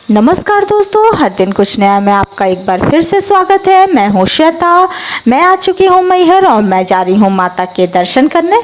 नमस्कार दोस्तों, हर दिन कुछ नया में आपका एक बार फिर से स्वागत है। मैं हूँ श्वेता। मैं आ चुकी हूँ मैहर और मैं जा रही हूँ माता के दर्शन करने।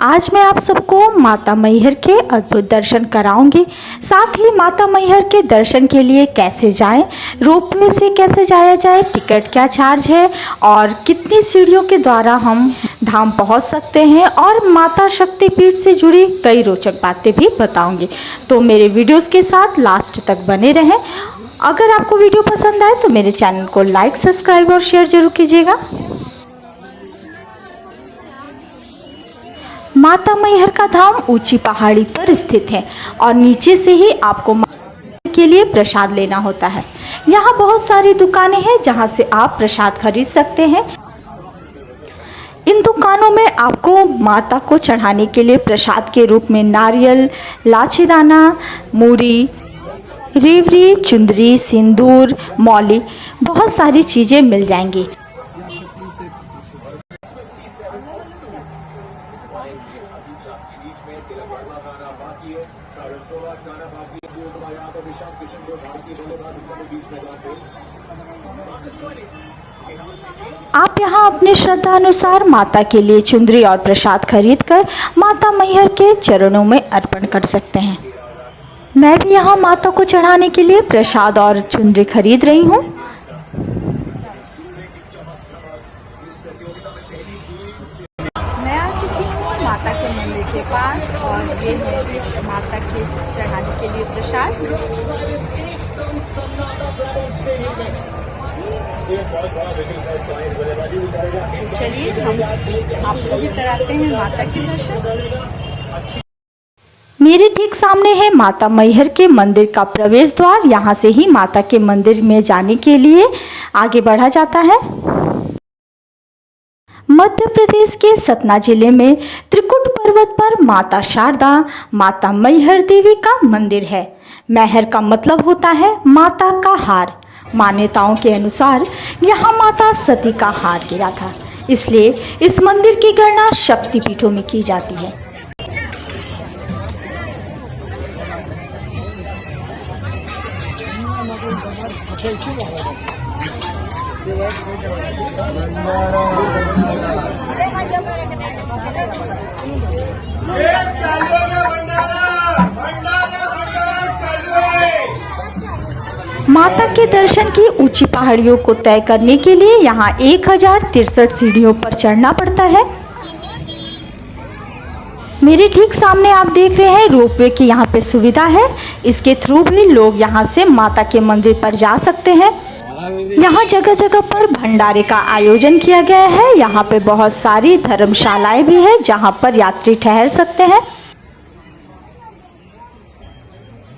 आज मैं आप सबको माता मैहर के अद्भुत दर्शन कराऊंगी। साथ ही माता मैहर के दर्शन के लिए कैसे जाएं, रोपवे से कैसे जाया जाए, टिकट क्या चार्ज है और कितनी सीढ़ियों के द्वारा हम धाम पहुंच सकते हैं और माता शक्तिपीठ से जुड़ी कई रोचक बातें भी बताऊंगी। तो मेरे वीडियोस के साथ लास्ट तक बने रहें। अगर आपको वीडियो पसंद आए तो मेरे चैनल को लाइक, सब्सक्राइब और शेयर जरूर कीजिएगा। माता मैहर का धाम ऊंची पहाड़ी पर स्थित है और नीचे से ही आपको के लिए प्रसाद लेना होता है। यहाँ बहुत सारी दुकानें हैं जहाँ से आप प्रसाद खरीद सकते हैं। इन दुकानों में आपको माता को चढ़ाने के लिए प्रसाद के रूप में नारियल, लाचीदाना, मूरी, रेवड़ी, चुंदरी, सिंदूर, मौली, बहुत सारी चीज़ें मिल जाएंगी। आप यहाँ अपने श्रद्धा अनुसार माता के लिए चुंदरी और प्रसाद खरीदकर माता मैहर के चरणों में अर्पण कर सकते हैं। मैं भी यहाँ माता को चढ़ाने के लिए प्रसाद और चुंदरी खरीद रही हूँ। मैं आ चुकी हूँ माता के मंदिर के पास और ये है माता के चढ़ाने के लिए प्रसाद। चलिए हम आपको भी कराते हैं माता के दर्शन। मेरे ठीक सामने है माता मैहर के मंदिर का प्रवेश द्वार। यहाँ से ही माता के मंदिर में जाने के लिए आगे बढ़ा जाता है। मध्य प्रदेश के सतना जिले में त्रिकुट पर्वत पर माता शारदा, माता मैहर देवी का मंदिर है। मैहर का मतलब होता है माता का हार। मान्यताओं के अनुसार यहाँ माता सती का हार गिरा था, इसलिए इस मंदिर की गणना शक्तिपीठों में की जाती है। माता के दर्शन की ऊंची पहाड़ियों को तय करने के लिए यहाँ 1063 सीढ़ियों पर चढ़ना पड़ता है। मेरे ठीक सामने आप देख रहे हैं रोपवे की यहाँ पे सुविधा है। इसके थ्रू भी लोग यहाँ से माता के मंदिर पर जा सकते हैं। यहाँ जगह जगह पर भंडारे का आयोजन किया गया है। यहाँ पे बहुत सारी धर्मशालाएं भी है जहाँ पर यात्री ठहर सकते हैं।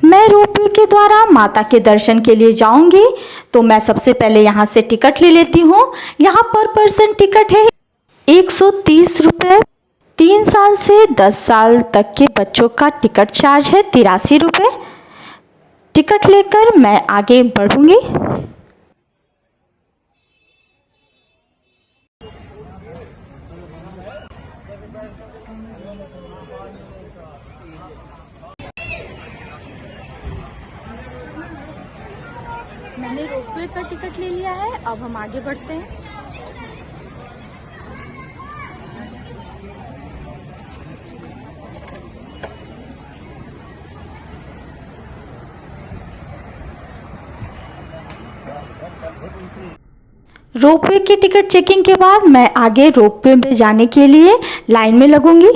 मैं रोपवे के द्वारा माता के दर्शन के लिए जाऊंगी तो मैं सबसे पहले यहाँ से टिकट ले लेती हूँ। यहाँ पर पर्सन टिकट है 130 रुपये। 3 साल से 10 साल तक के बच्चों का टिकट चार्ज है 83 रुपये। टिकट लेकर मैं आगे बढ़ूंगी। मैंने रोपवे का टिकट ले लिया है। अब हम आगे बढ़ते हैं। रोपवे की टिकट चेकिंग के बाद मैं आगे रोपवे में जाने के लिए लाइन में लगूंगी।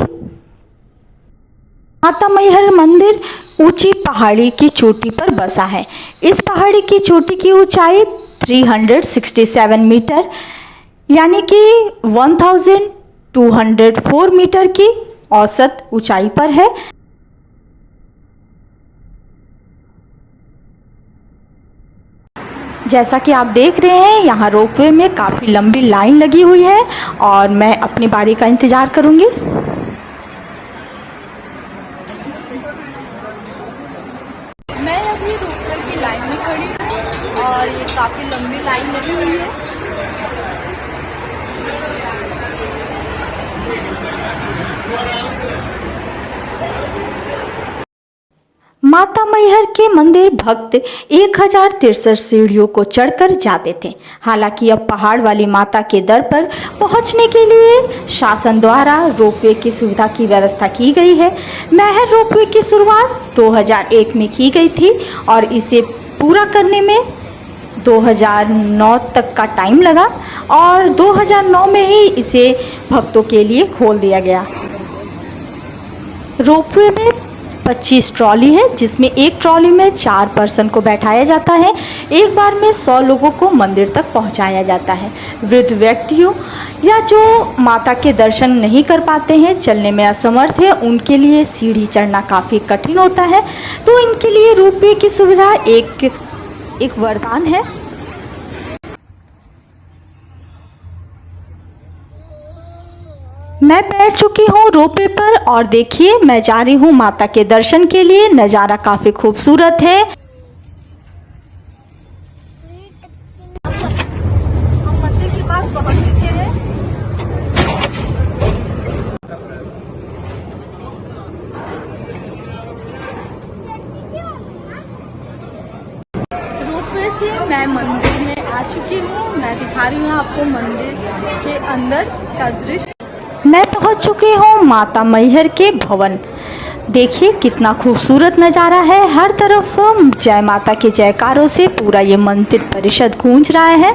माता मैहर मंदिर ऊंची पहाड़ी की चोटी पर बसा है। इस पहाड़ी की चोटी की ऊंचाई 367 मीटर यानी कि 1204 मीटर की औसत ऊंचाई पर है। जैसा कि आप देख रहे हैं यहाँ रोपवे में काफ़ी लंबी लाइन लगी हुई है और मैं अपनी बारी का इंतज़ार करूँगी। मैं अभी रोपवे की लाइन में खड़ी हूँ और ये काफ़ी लंबी लाइन लगी हुई है। माता मैहर के मंदिर भक्त 1063 सीढ़ियों को चढ़कर जाते थे। हालांकि अब पहाड़ वाली माता के दर पर पहुंचने के लिए शासन द्वारा रोपवे की सुविधा की व्यवस्था की गई है। मैहर रोपवे की शुरुआत 2001 में की गई थी और इसे पूरा करने में 2009 तक का टाइम लगा और 2009 में ही इसे भक्तों के लिए खोल दिया गया। रोपवे में 25 ट्रॉली है, जिसमें एक ट्रॉली में 4 पर्सन को बैठाया जाता है। एक बार में 100 लोगों को मंदिर तक पहुंचाया जाता है। वृद्ध व्यक्तियों या जो माता के दर्शन नहीं कर पाते हैं, चलने में असमर्थ है, उनके लिए सीढ़ी चढ़ना काफ़ी कठिन होता है, तो इनके लिए रोपवे की सुविधा एक वरदान है। मैं बैठ चुकी हूँ रोपवे पर और देखिए मैं जा रही हूँ माता के दर्शन के लिए। नज़ारा काफ़ी खूबसूरत है। हम मंदिर के पास पहुँच चुके हैं। रोपवे से मैं मंदिर में आ चुकी हूँ। मैं दिखा रही हूँ आपको मंदिर के अंदर का दृश्य। मैं पहुंच चुकी हूँ माता मैहर के भवन। देखिए कितना खूबसूरत नज़ारा है। हर तरफ जय माता के जयकारों से पूरा ये मंदिर परिषद गूंज रहा है।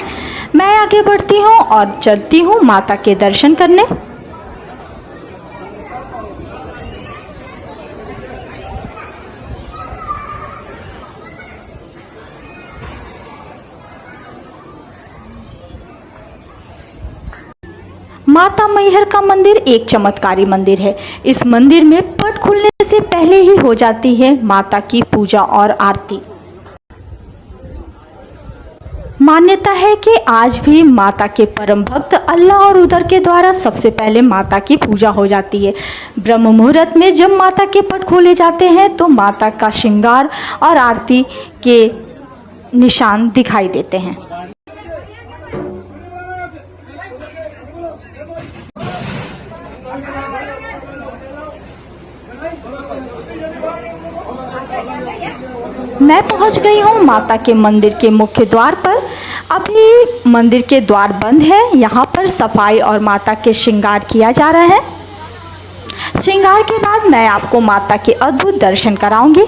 मैं आगे बढ़ती हूँ और चलती हूँ माता के दर्शन करने। माता मैहर का मंदिर एक चमत्कारी मंदिर है। इस मंदिर में पट खुलने से पहले ही हो जाती है माता की पूजा और आरती। मान्यता है कि आज भी माता के परम भक्त अल्लाह और उदर के द्वारा सबसे पहले माता की पूजा हो जाती है। ब्रह्म मुहूर्त में जब माता के पट खोले जाते हैं तो माता का श्रृंगार और आरती के निशान दिखाई देते हैं। मैं पहुंच गई हूं माता के मंदिर के मुख्य द्वार पर। अभी मंदिर के द्वार बंद है। यहाँ पर सफाई और माता के श्रृंगार किया जा रहा है। श्रृंगार के बाद मैं आपको माता के अद्भुत दर्शन कराऊंगी।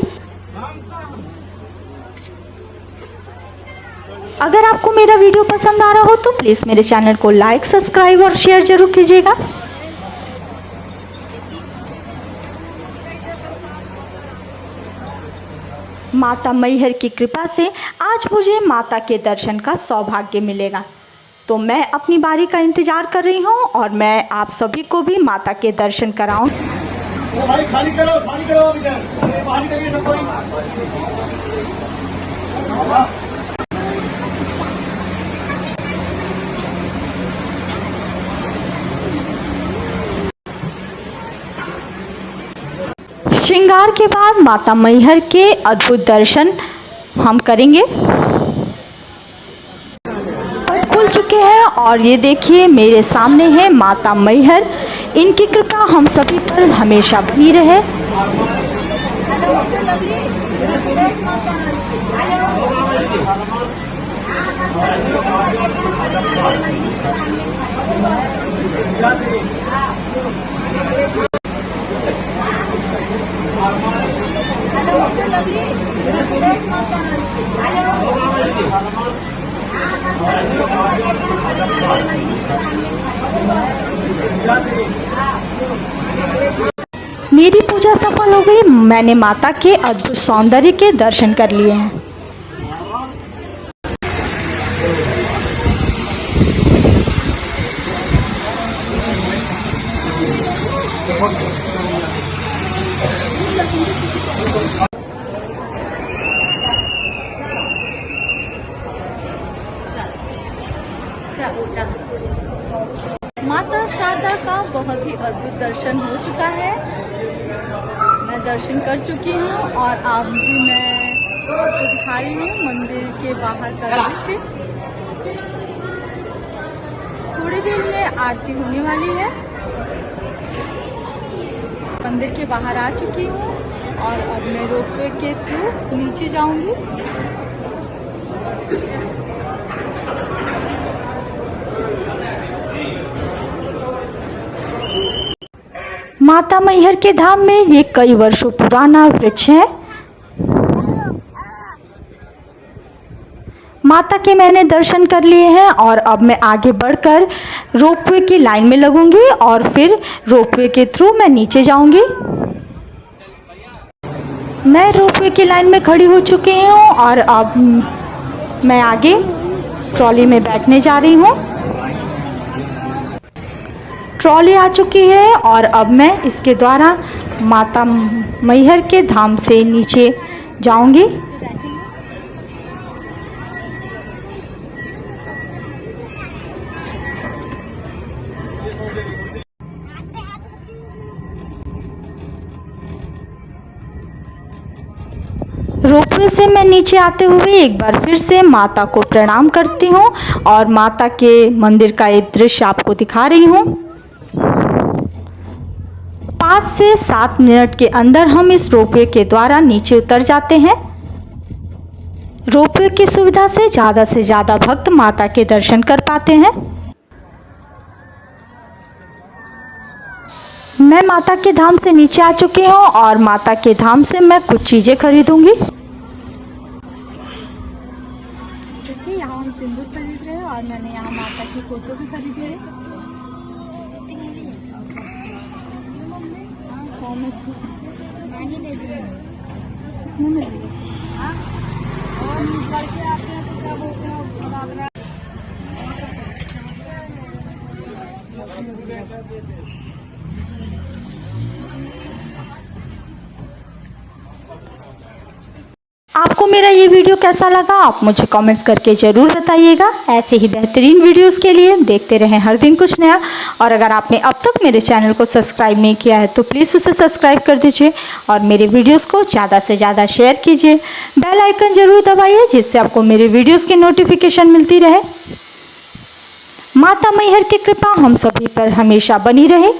अगर आपको मेरा वीडियो पसंद आ रहा हो तो प्लीज़ मेरे चैनल को लाइक, सब्सक्राइब और शेयर जरूर कीजिएगा। माता मैहर की कृपा से आज मुझे माता के दर्शन का सौभाग्य मिलेगा, तो मैं अपनी बारी का इंतज़ार कर रही हूँ और मैं आप सभी को भी माता के दर्शन कराऊँ। श्रृंगार के बाद माता मैहर के अद्भुत दर्शन हम करेंगे। पट खुल चुके हैं और ये देखिए मेरे सामने है माता मैहर। इनकी कृपा हम सभी पर हमेशा बनी रहे। मेरी पूजा सफल हो गई। मैंने माता के अद्भुत सौंदर्य के दर्शन कर लिए हैं। माता शारदा का बहुत ही अद्भुत दर्शन हो चुका है। मैं दर्शन कर चुकी हूँ और अब भी मैं आपको दिखा रही हूँ मंदिर के बाहर का दृश्य। थोड़ी देर में आरती होने वाली है। मंदिर के बाहर आ चुकी हूँ और अब मैं रोपवे के थ्रू नीचे जाऊंगी। माता मैहर के धाम में ये कई वर्षों पुराना वृक्ष है। माता के मैंने दर्शन कर लिए हैं और अब मैं आगे बढ़कर रोपवे की लाइन में लगूंगी और फिर रोपवे के थ्रू मैं नीचे जाऊंगी। मैं रोपवे की लाइन में खड़ी हो चुकी हूँ और अब मैं आगे ट्रॉली में बैठने जा रही हूँ। ट्रॉली आ चुकी है और अब मैं इसके द्वारा माता मैहर के धाम से नीचे जाऊंगी। रोपवे से मैं नीचे आते हुए एक बार फिर से माता को प्रणाम करती हूँ और माता के मंदिर का एक दृश्य आपको दिखा रही हूँ। 5 से 7 मिनट के अंदर हम इस रोपवे के द्वारा नीचे उतर जाते हैं। रोपवे की सुविधा से ज़्यादा भक्त माता के दर्शन कर पाते हैं। मैं माता के धाम से नीचे आ चुकी हूँ और माता के धाम से मैं कुछ चीज़ें खरीदूंगी। देखिए यहाँ हम सिंदूर खरीद रहे हैं और मैंने यहाँ माता की फोटो भी खरीदी है। आपको मेरा ये वीडियो कैसा लगा आप मुझे कमेंट्स करके ज़रूर बताइएगा। ऐसे ही बेहतरीन वीडियोस के लिए देखते रहें हर दिन कुछ नया। और अगर आपने अब तक मेरे चैनल को सब्सक्राइब नहीं किया है तो प्लीज़ उसे सब्सक्राइब कर दीजिए और मेरे वीडियोस को ज़्यादा से ज़्यादा शेयर कीजिए। बेल आइकन ज़रूर दबाइए जिससे आपको मेरे वीडियोज़ की नोटिफिकेशन मिलती रहे। माता मैहर की कृपा हम सभी पर हमेशा बनी रहे।